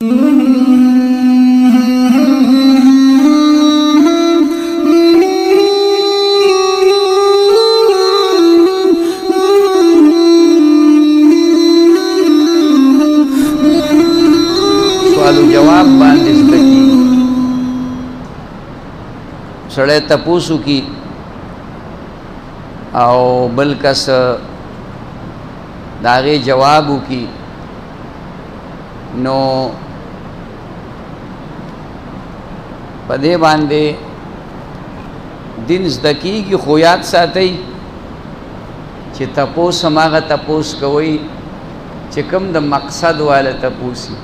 سوالو جواب باندې زده کیږي سړی تپوسو کی او بل کس د هغې جواب وکړي نو په دې باندې دین زده کیږي خو یاد ساتئ چې تپوس هماغه تپوس کوئ چې کوم د مقصد والا تپوسي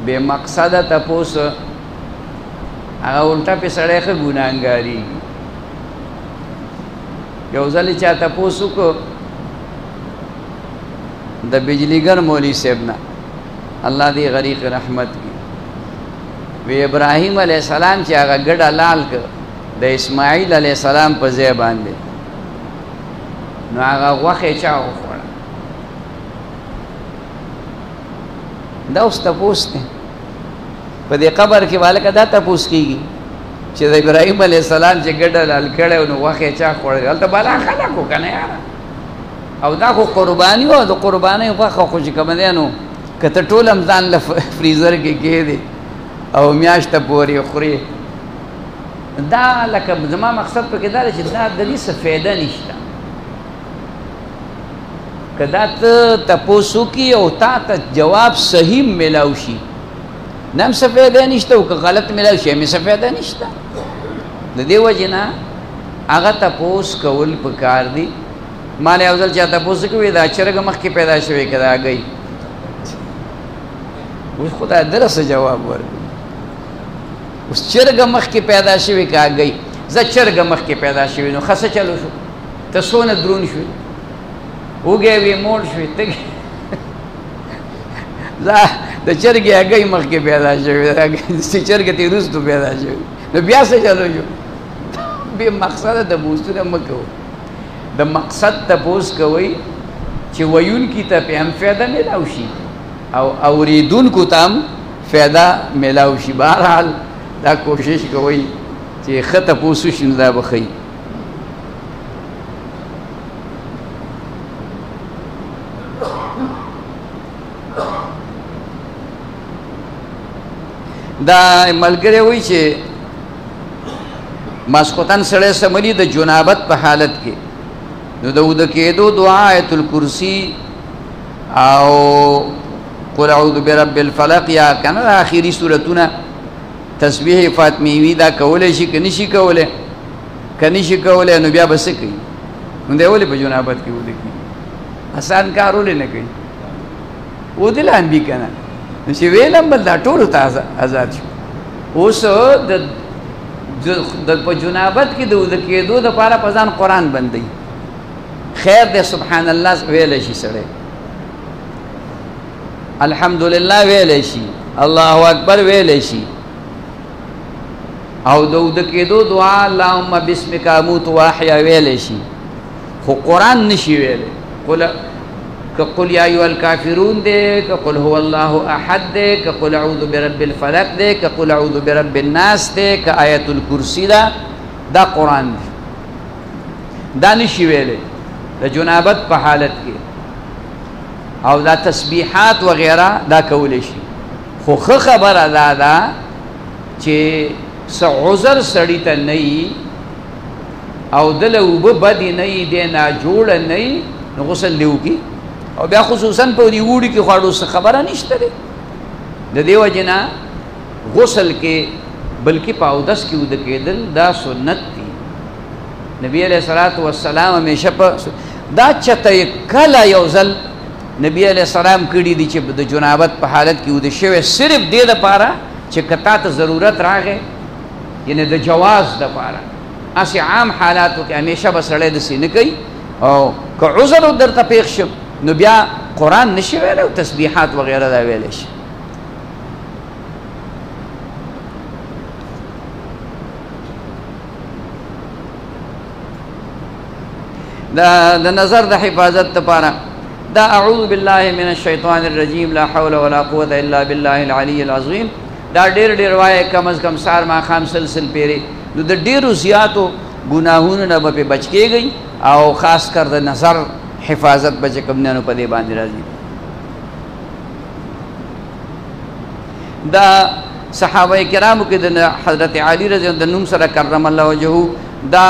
بے مقصده تپوس هغه الټا پې سړی ښه ګناهګارېږي یو ځل یې چا تپوس وکړو د بجلیګر مولوي صاحب نه الله دې غریق رحمت کی وی ابراهیم علیہ السلام چې هغه ګډه لال کړ د اسماعیل علیہ السلام په ځای باندې نو هغه غوښې چا وخوړه دا اوس تپوس دی په دې قبر کې بالکه دا تپوس کېږي چې د ابراهیم علیہ السلام چې ګډه لال کړی نو غوښې چا خوړل هلته بالا خلک وو که نه یاره او دا خو قرباني وه د قربانۍ غوښه خو چې کومه دی نو که ته ټول هم ځان له فریزر کې کښېدې او میاشته پورې خورې دا لکه زما مقصد پکې دا دی چې دا د دې څه فایده نشته که دا ته تپوس وکړي او تا ته جواب صحیح میلاو شي نه هم څه فایده نشته او که غلط میلاو شي هم څه فایده نشته د دې وجې نه هغه تپوس کول پکار دي ما نه یو ځل چا تپوس وکړي دا چرګه مخکې پیدا شوې که دا هګۍ اوس خو دا ده څه جواب ورکړي اوس چرګه مخکې پیدا شوې که هګۍ زه چرګه مخکې پیدا شوې نو ښه څه چلو شو ته څونه درون شوې وږی وې موړ شوې تږې زه د چرګې هګۍ مخکې پیدا شوې چې چرګه ترې وروستو پیدا شوې نو بیا څه چلو شو بې مقصده تپوسونه مه کوئ د مقصد تپوس کوئ چې ویونکي ته پې هم فایده میلاو شي او اوریدونکو ته هم فایده میلاو شي بهرحال دا کوشش کوئ چې ښه تپوس وشي نو دا به ښه دا ملګری وایي چې ماسخوتن سړی سملي د جنابت په حالت کې نو د اوده کېدو دعا آیت الکرسی او قل اعوذ برب الفلق یا کنه آخري صورتونه تسبیح فاطمیوي دا کولی شي که نشي کولی که نشي کولی نو بیا به څه کوي نو دی ولې په جنابت کې اوده کېږي آسان کار ولې نه کوي اوده لامبي که نه نو چې ویلم بل دا ټولو ته آزاد شو اوس په جنابت کې د اوده کېدو دپاره په ځان قرآن بندوي خیر دی سبحان الله ویلی شي سړی الحمدلله ویلی شي الله اکبر ویلی شي او د اوده کېدو دعا اللهم بسمک اموت واحیا ویلی شي خو قرآن نشي ویلی که قل یا ایها الکافرون دی که قل هو الله احد دی که قل اعوذ برب الفلق دی که قل اعوذ برب الناس دی که آیت الکرسی دا قرآن دی دا نشي ویلی د جنابت په حالت کې او دا تسبیحات وغیره دا کولی شي خو ښه خبره دا ده چې څه عذر سړي ته نه وي او دله اوبه بدې نه وي دی ناجوړه نه وي نو غسل دې وکړي او بیا خصوصا په دې اوړي کې خواړو څه خبره نشته دی د دې وجې نه غسل کې بلکې په اودس کې اوده کېدل دا سنت دي نبی علیہ الصلوۃ والسلام همیشه په دا چته کله یو ځل نبی علیہ السلام کړي دي چې د جنابت په حالت کې اوده شوی صرف دې دپاره چې که تا ته ضرورت راغی یعنی د جواز دپاره هسې عام حالاتو کې همیشه به سړی داسې نه کوي او که عذر درته پېښ شو نو بیا قرآن نشي ویلی او تسبیحات وغیره دا ویلی شي د نظر د حفاظت لپاره دا اعوذ باللہ من الشیطان الرجیم لا حول ولا قوة الا باللہ العلی العظیم دا ډیر ډیر وای کم از کم سار ما خام سلسل پیری نو د ډیرو زیاتو گناهونو نه به بچ کېږي او خاص کر د نظر حفاظت بچ کم نه په دې باندې راځي. دا صحابه کرامو کې د حضرت علی رضی الله عنه د نوم سره کرم الله وجهه دا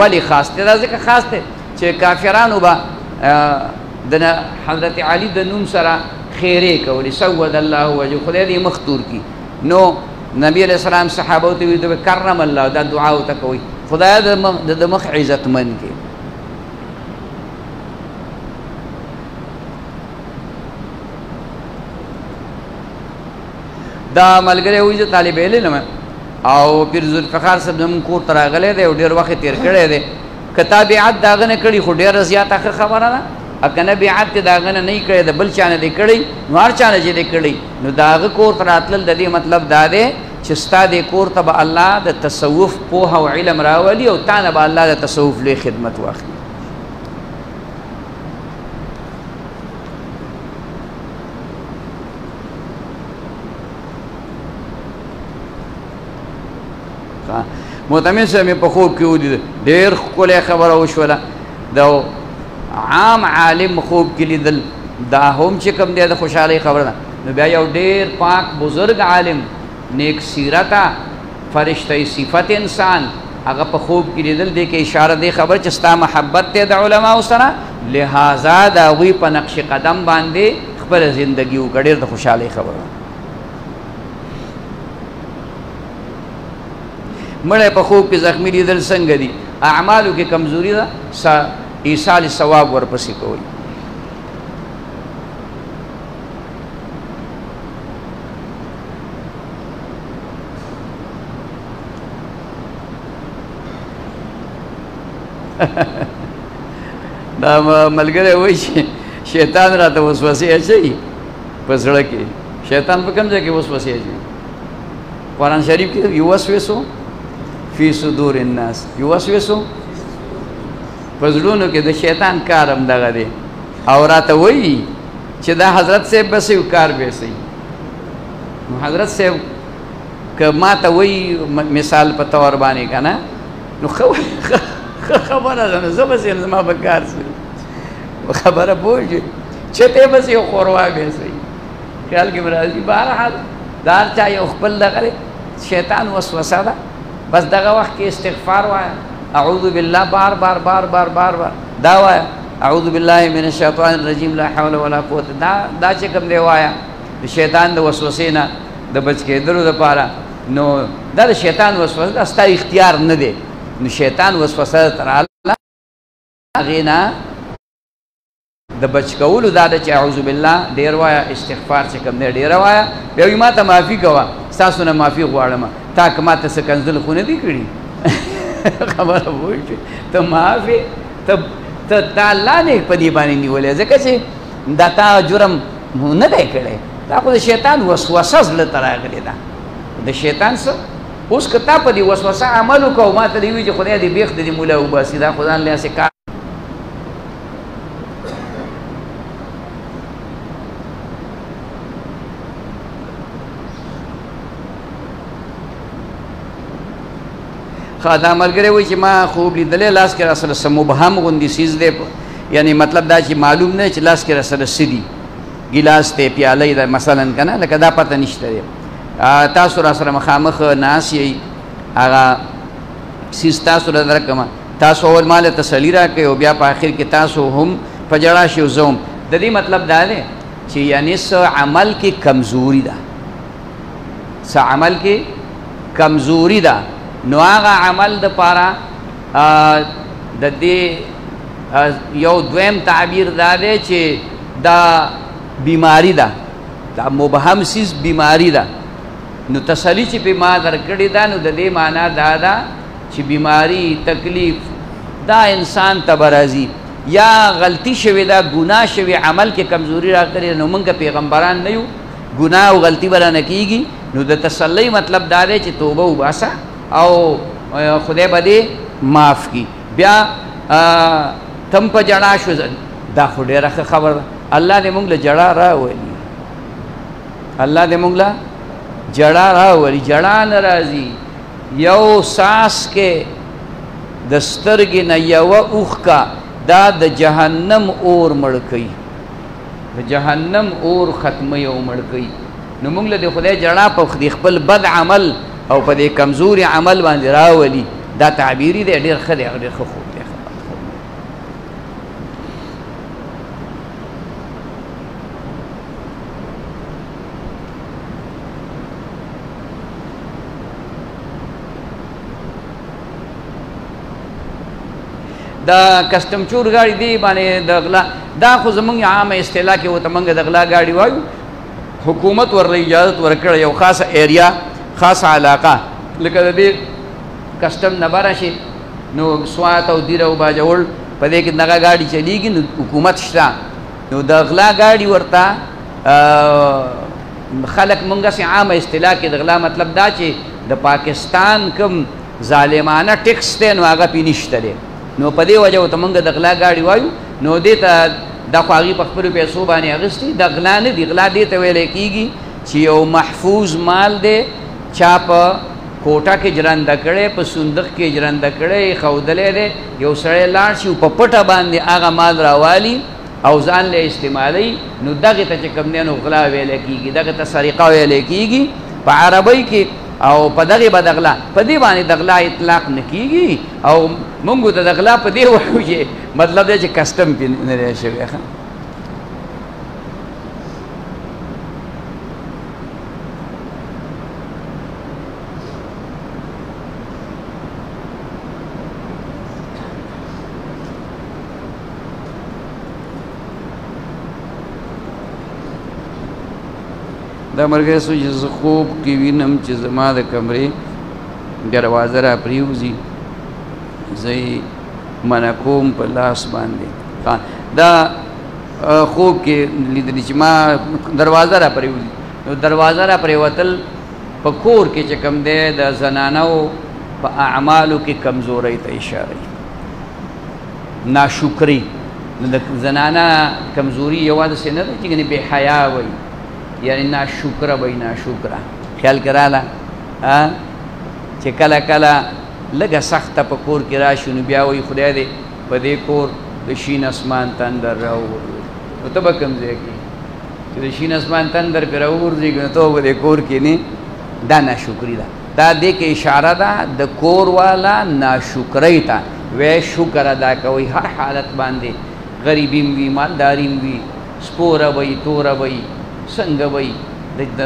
ولی خاص دی، دا ځکه خاص دی چې کافرانو به د حضرت علی د نوم سره خیرې کولی، سود الله وجهه، خدای دې مختور کی. نو نبی علیہ السلام صحابه ته ویل کرم الله، دا دعا وته کوي خدای د مخ عزت من کی. دا ملګری وایي چې طالب علم او پیر ذوالفقار صاحب زموږ کور ته راغلی دی او ډېر وخت تېر کړی دی. که تا بیعت د هغه نه کړي خو ډېره زیاته ښه خبره ده، او که نه بیعت دې د هغه نه نه کړی، د بل چا نه دې کړی، نو هر چا نه چې دې کړی نو د هغه کور ته راتلل د دې مطلب دا دی چې ستا دې کور ته به الله د تصوف پوهه او علم راولي او تا نه به الله د تصوف لوی خدمت واخلي. محتمل صاحب مې په خوب کې ولید، ډېر ښکلی خبره وشوله. د عام عالم خوب کې لیدل دا هم چې کوم دی د خوشحالۍ خبره ده. نو بیا یو ډېر پاک بزرگ عالم نیک سیرته فرشته صفت انسان هغه په خوب کې لیدل، دی کې اشاره دی خبر چې ستا محبت دی د علماو سره، لہذا د هغوی په نقش قدم باندې خپله زندګي وکړه. ډېر د خوشحالۍ خبره. مړی په خوب کې زخمی لیدل څنګه دي؟ اعمالو کې کمزوري ده، ایصال ثواب ورپسې کوي. دا ملګری وایي چې شیطان راته وسوسې اچوي په زړه کې. شیطان په کوم ځای کې وسوسې اچوي؟ قرآن شریف کې یوسوسو فی صدور الناس، یوسوسو په زړونو کې د شیطان کار هم دغه دی. او راته وایي چې دا حضرت صاحب بس یو کار به صحیح. نو حضرت صاحب که ما ته وایي مثال په طور باندې که نه نو خبره ده، نو زه بس یم زما به کار صحیح خبره پوه شوې چې ته بس یو خوروا به صحیح خیال کې مې راځي. بهرحال دا هر چا یو خپل دغه شیطان وسوسه ده. بس دغه وخت کې استغفار وایه، اعوذ بالله بار بار بار بار بار بار دا وایه، اعوذ بالله من الشیطان الرجیم لا حول ولا قوة. دا چې کوم دی وایه د شیطان د وسوسې نه د بچ کېدلو دپاره. نو دا د شیطان وسوسه دا ستا اختیار نه دی. نو شیطان وسوسه تر الله هغې نه د بچ کولو دا ده چې اعوذ بالله ډېر وایه، استغفار چې کوم دی ډېره وایه. بیا وایي ما ته معافي کوه، ستاسو نه معافي غواړم، تا که ما ته څه کنځل خو نه دي کړي. خبره پوه شوې؟ ته معافې ته دا الله نه په دې باندې نیولی، ځکه چې دا تا جرم نه دی کړی، دا خو د شیطان وسوسه زړه ته راغلې ده. د شیطان څه اوس که تا په دې وسوسه عمل وکړو، ما ته دې وایي چې خدای دې بیخ د دې مولا وباسي، دا خو ځان له هسې کار. دا ملګری وایي چې ما خوب لیدلی لاس کې را سره څه مبهم غوندې څیز دی، یعنی مطلب دا چې معلوم نه چې لاس کې را سره څه دي، ګیلاس دی، پیاله ده مثلا که نه، لکه دا پته نشته دی. تاسو را سره مخامخ ناست یئ، هغه څیز تاسو را درکړمه، تاسو اول ما له تسلي راکړئ او بیا په آخر کې تاسو هم په ژړا شئ او زه هم. د دې مطلب دا دی چې یعنې څه عمل کې کمزوري ده، څه عمل کې کمزوري ده، نو هغه عمل دپاره د دې یو دویم تعبیر دا دی چې دا بیماری ده، دا مبهم څیز بیماری ده. نو تسلی چې پې ما درکړې ده نو د دې معنا دا ده چې بیماری تکلیف دا انسان ته به راځي، یا غلطي شوې ده، ګناه شوې، عمل کې کمزوري راغلې. نو موږ پیغمبران نه یو، ګناه او غلطي به رانه کېږي. نو د تسلی مطلب دا دی چې توبه وباسه او خدای به دې معاف کړي. بیا تم په ژړا شو، دا خو ډېره ښه خبره ده. الله دې موږ له جړا راولي، الله دې موږ له جړا راولي. جړا نه راځي، یو ساس کې د سترګې نه یوه اوښکه دا د جهنم اور مړ کوي، د جهنم اور ختموي او مړ کوي. نو موږ له د خدای جړا په خپل بد عمل او په دې کمزوري عمل باندې راولي. دا تعبیري دی، ډېر ښه دی، ډېر ښه خوب دی. دا کسټم چور ګاډي دی باندې د غلا، دا خو زمونږ عامه اصطلاح کې ورته موږ د غلا ګاډي وایو. حکومت ورله اجازت ورکړه یو خاصه ایریا، خاصه علاقه، لکه د دې کسټم نه بره شي نو سوات او دیره او باجوړ په دې کې دغه ګاډي چلیږي، نو حکومت شته، نو د غلا ګاډي ورته خلک مونږ سي عامه اصطلاح کې د غلا مطلب دا چې د پاکستان کوم ظالمانه ټیکس دی نو هغه پې نشته دی، نو په دې وجه ورته مونږ د غلا ګاډي وایو. نو دې ته دا خو هغې په خپلو پیسو باندې اخیستي، د غلا نه دي. غلا دې ته ویلی کېږي چې یو محفوظ مال دی، چا په کوټه کې جرنده کړی، په صندوق کې جرنده کړی، ښودلی دی، یو سړی لاړ شي په پټه باندې هغه مال راوالي او ځان له استعمالوي، نو دغې ته چې کوم دی نو غلا ویلی کېږي، دغې ته سریقه ویلی کېږي په عربۍ کې. او په دغې به د غلا په دې باندې د غلا اطلاق نه کېږي، او مونږ ته د غلا په دې وایو چې مطلب دی چې کسټم پې نه دی شوی. دا ملګری سو چې زه خوب کې وینم چې زما د کمرې دروازه را پرېوځي، زه یې منع کوم په لاس باندې. دا خوب کې لیدلي چې ما دروازه را پرېوځي، نو دروازه را پرېوتل په کور کې چې کوم دی د زنانو په اعمالو کې کمزورۍ ته اشاره، ناشکري. نو د زنانه کمزوري یوازې داسې نه ده چې ګنې بې حیا وایي، یعنی ناشکره وایي، ناشکره. خیال کې راله چې کله کله لږه سخته په کور کې راشي نو بیا وایي خدای دې په دې کور د شین اسمان تندر راوغورځوي. نو ته به کوم ځای کې چې د شین اسمان تندر پرې راوغورځېږي نو ته به په دې کور کې نه، دا ناشکري ده. دا دې کې اشاره ده د کور والا ناشکرۍ ته. وی شکر ادا کوئ هر حالت باندې، غریبیم وي، مالداریم وي، سپوره وي، توره وي، څنګه وي، د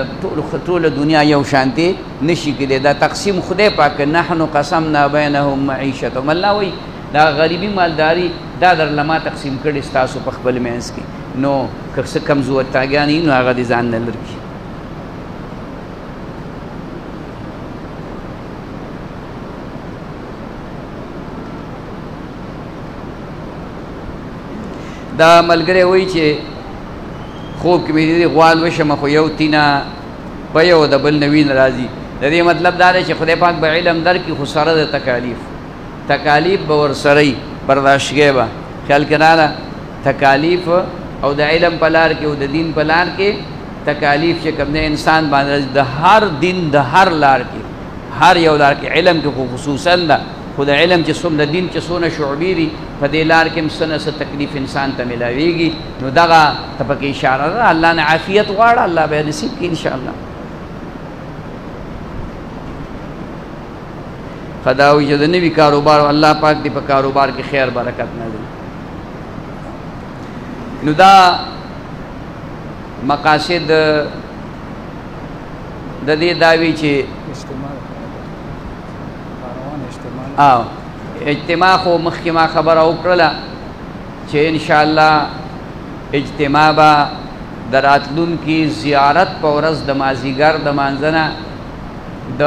ټوله دنیا یو شانتې نشي کېدی. دا تقسیم خدای پاک نحنو قسمنا بینهم معیشتهم، الله وایي دا غریبي مالداري دا درله ما تقسیم کړې ستاسو په خپل منځ کې، نو که څه کمزورتاګانې وي نو هغه دې ځان نه لرې کړي. دا ملګری وایي چې خوب کې مې دې غوال وشمه خو یو تینه په یو د بل نه وینه راځي. د دې مطلب دا دی چې خدای پاک به علم درکړي خو سره د تکالیف به ورسره وي، برداشتګۍ به. خیال کې راغله تکالیف او د علم په لار کې او د دین په لار کې تکالیف چې کوم دی انسان باندې د هر دین د هر لار کې هر یو لار کې علم کې خو خصوصا ده، خو د علم چې څومره دین چې څونه شعبي دي په دې لار کې هم څه نه څه تکلیف انسان ته میلاویږي. نو دغه ته پکې اشاره ده. الله نه عافیت غواړه، الله به نصیب کړي انشاءالله. خدا وي چې د نوي کاروبار الله پاک دې په کاروبار کې خیر برکت نازل. نو دا مقاصد د دې داوی چې اجتماع خو مخکې ما خبره وکړله چې انشاءالله اجتماع به د راتلونکي زیارت په ورځ د مازدیګر د مانځه نه د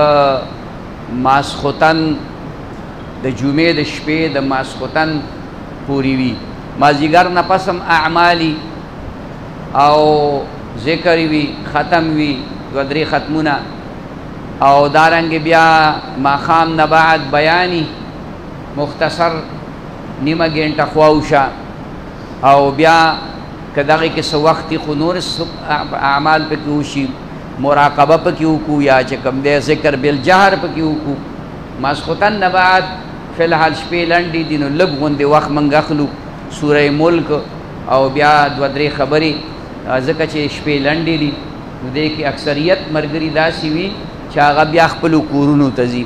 ماسخوتن د جمعې د شپې د ماسخوتن پورې وي. مازدیګر نه پس هم اعمالي او ذکر وي، ختم وي، دوه درې ختمونه، او دارنګ بیا ماښام نه بعد بیانی مختصر نیمه ګنټه خواوشه، او بیا کداغه کې سو وخت خو نور اعمال پکې وشي مراقبه پکې وکړو یا چې کوم دی ذکر بالجهر پکې وکړو ماسختن نه بعد فی الحال شپې لنډې دي نو لږ غوندې وخت موږ اخلو سوره ملک او بیا دوه درې خبرې ځکه چې شپې لنډې دي نو دې کې اکثریت ملګري داسې وي چې هغه بیا خپلو کورونو ته ځي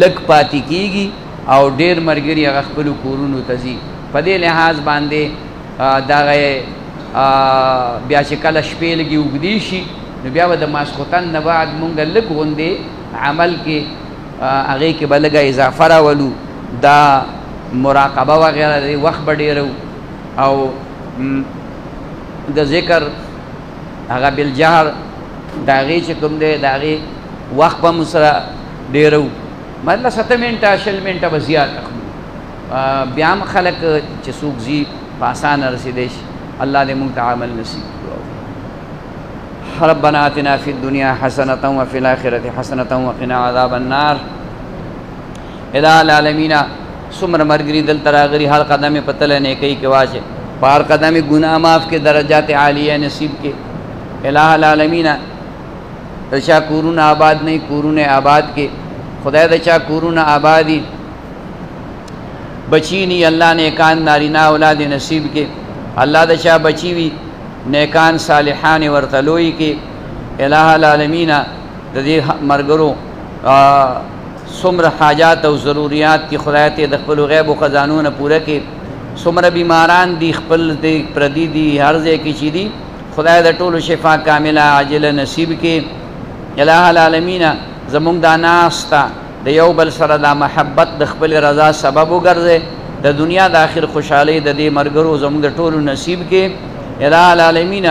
لږ پاتې کېږي او ډېر ملګري هغه خپلو کورونو ته ځي په دې لحاظ باندې دغه بیا چې کله شپې لږې اوږدې شي نو بیا به د ماسختن نه بعد مونږ لږ غوندې عمل کې هغې کې به لږه اضافه راولو دا مراقبه وغیره د وخت به ډېرو او د ذکر هغه بالجهر د هغې چې کوم دی د هغې وخت به مو سره ډېرو مطلب 7 منټه 20 منټه به زیات اخلو بیا هم خلک چې څوک ځي په اسانه رسېدی شي الله دې مونږ ته عمل نصیب کړو ربنا آتنا فی الدنیا حسنة وفی الآخرة حسنة وقنا عذاب النار الہ العالمین څومره ملګري دلته راغلي هر قدم یې په تله نیکۍ کې واچې په هر قدم یې ګناه معاف کې درجات عالیه نصیب کې الہ العالمین د چا کورونه آباد نه کورونه آباد کې خدای د چا کورونه آبادي بچی نی اللہ نیکان نارینا اولاد نصیب کے اللہ د چا بچی وی نیکان صالحان ورتلوئی کے الہ العالمین د دې مرګرو څومره حاجات او ضروریات کی خدای ته د خپل غیب او خزانو نه پوره کې څومره بیماران دي خپل د پردي دي هر ځای کې چي دي خدای د ټولو شفا کامله عاجله نصیب کې الہ العالمین زمونږ دا ناستا د یو بل سره دا محبت د خپل رضا سبب وګرځي د دنیا د آخر خوشحالۍ د دې مرګرو زموږ د ټولو نصیب کې الہ العالمین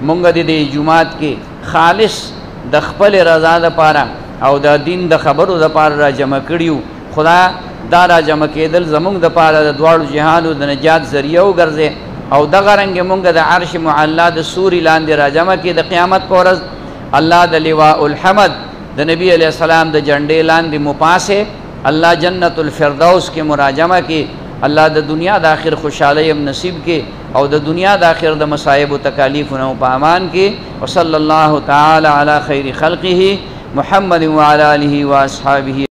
مونږ د دې جمعات کې خالص د خپل رضا دپاره او د دین د خبرو دپاره را جمع کړیو خدا دا را جمع کېدل زموږ دپاره د دواړو جهانو د نجات ذریعه وګرځي او دغه رنګې مونږ د عرش معلا د سوري لاندې را جمع کړي د قیامت په ورځ الله د لواء الحمد د نبی علیہ السلام د جنډې لاندې مپاسه الله جنت الفردوس کې مراجمه کې الله د دنیا د آخر خوشحالی هم نصیب کې او د دنیا د آخر د مصائب و تکالیف نه په امان کې وصلی الله تعالی علی خیر خلقه محمد وعلى آله واصحابه